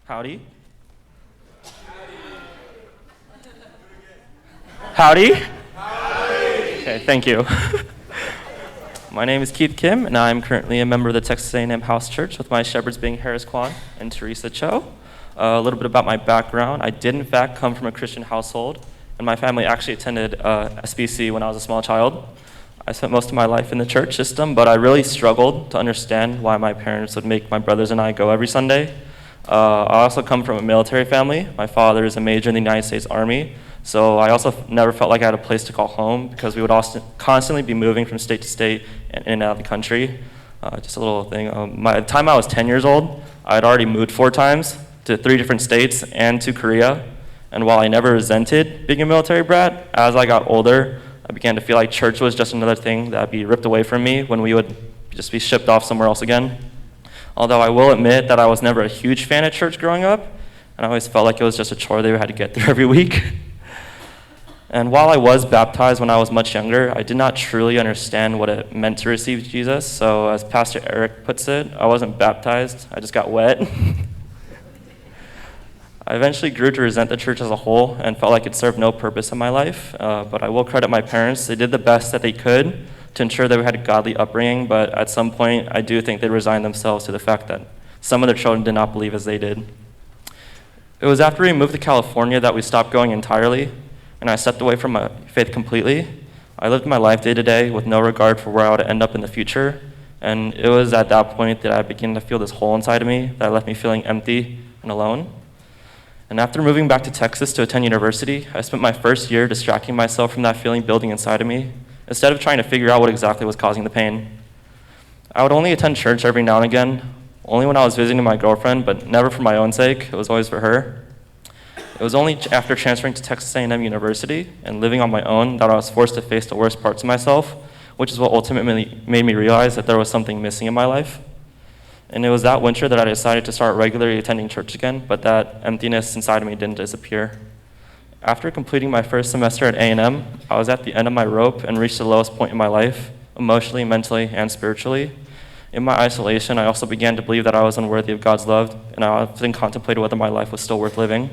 Howdy. Howdy? Okay, thank you. My name is Keith Kim, and I'm currently a member of the Texas A&M House Church, with my shepherds being Harris Kwan and Teresa Cho. A little bit about my background. I did, in fact, come from a Christian household, and my family actually attended SBC when I was a small child. I spent most of my life in the church system, but I really struggled to understand why my parents would make my brothers and I go every Sunday. I also come from a military family. My father is a major in the United States Army, so I also never felt like I had a place to call home because we would also constantly be moving from state to state and in and out of the country. Just a little thing. By the time I was 10 years old, I had already moved 4 times to 3 different states and to Korea. And while I never resented being a military brat, as I got older, I began to feel like church was just another thing that would be ripped away from me when we would just be shipped off somewhere else again. Although I will admit that I was never a huge fan of church growing up, and I always felt like it was just a chore they had to get through every week. And while I was baptized when I was much younger, I did not truly understand what it meant to receive Jesus. So as Pastor Eric puts it, I wasn't baptized, I just got wet. I eventually grew to resent the church as a whole and felt like it served no purpose in my life. But I will credit my parents. They did the best that they could to ensure that we had a godly upbringing, but at some point, I do think they resigned themselves to the fact that some of their children did not believe as they did. It was after we moved to California that we stopped going entirely, and I stepped away from my faith completely. I lived my life day to day with no regard for where I would end up in the future, and it was at that point that I began to feel this hole inside of me that left me feeling empty and alone. And after moving back to Texas to attend university, I spent my first year distracting myself from that feeling building inside of me, instead of trying to figure out what exactly was causing the pain. I would only attend church every now and again, only when I was visiting my girlfriend, but never for my own sake. It was always for her. It was only after transferring to Texas A&M University and living on my own that I was forced to face the worst parts of myself, which is what ultimately made me realize that there was something missing in my life. And it was that winter that I decided to start regularly attending church again, but that emptiness inside of me didn't disappear. After completing my first semester at A&M, I was at the end of my rope and reached the lowest point in my life, emotionally, mentally, and spiritually. In my isolation, I also began to believe that I was unworthy of God's love, and I often contemplated whether my life was still worth living.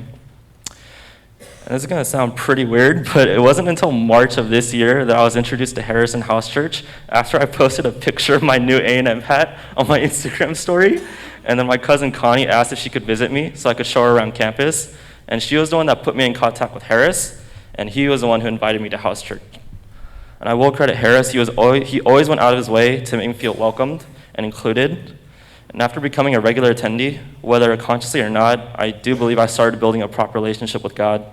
And this is going to sound pretty weird, but it wasn't until March of this year that I was introduced to Harrison House Church after I posted a picture of my new A&M hat on my Instagram story. And then my cousin Connie asked if she could visit me so I could show her around campus. And she was the one that put me in contact with Harris, and he was the one who invited me to House Church. And I will credit Harris. He always went out of his way to make me feel welcomed and included. And after becoming a regular attendee, whether consciously or not, I do believe I started building a proper relationship with God.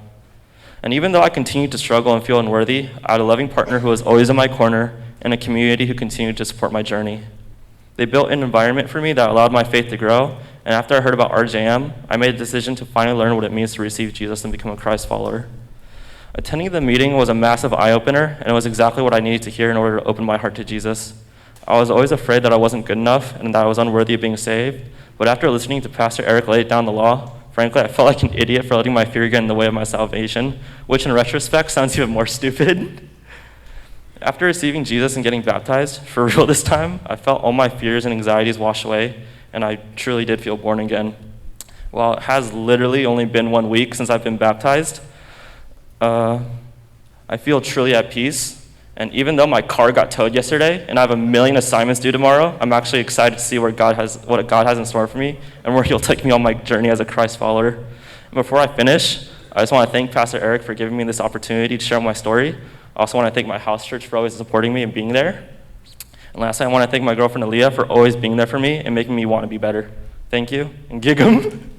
And even though I continued to struggle and feel unworthy, I had a loving partner who was always in my corner and a community who continued to support my journey. They built an environment for me that allowed my faith to grow, and after I heard about RJM, I made a decision to finally learn what it means to receive Jesus and become a Christ follower. Attending the meeting was a massive eye-opener, and it was exactly what I needed to hear in order to open my heart to Jesus. I was always afraid that I wasn't good enough and that I was unworthy of being saved, but after listening to Pastor Eric lay down the law, frankly, I felt like an idiot for letting my fear get in the way of my salvation, which in retrospect sounds even more stupid. After receiving Jesus and getting baptized, for real this time, I felt all my fears and anxieties wash away, and I truly did feel born again. While it has literally only been 1 week since I've been baptized, I feel truly at peace. And even though my car got towed yesterday and I have a million assignments due tomorrow, I'm actually excited to see what God has in store for me and where he'll take me on my journey as a Christ follower. And before I finish, I just want to thank Pastor Eric for giving me this opportunity to share my story. I also want to thank my house church for always supporting me and being there. And lastly, I want to thank my girlfriend Aaliyah for always being there for me and making me want to be better. Thank you, and gig 'em.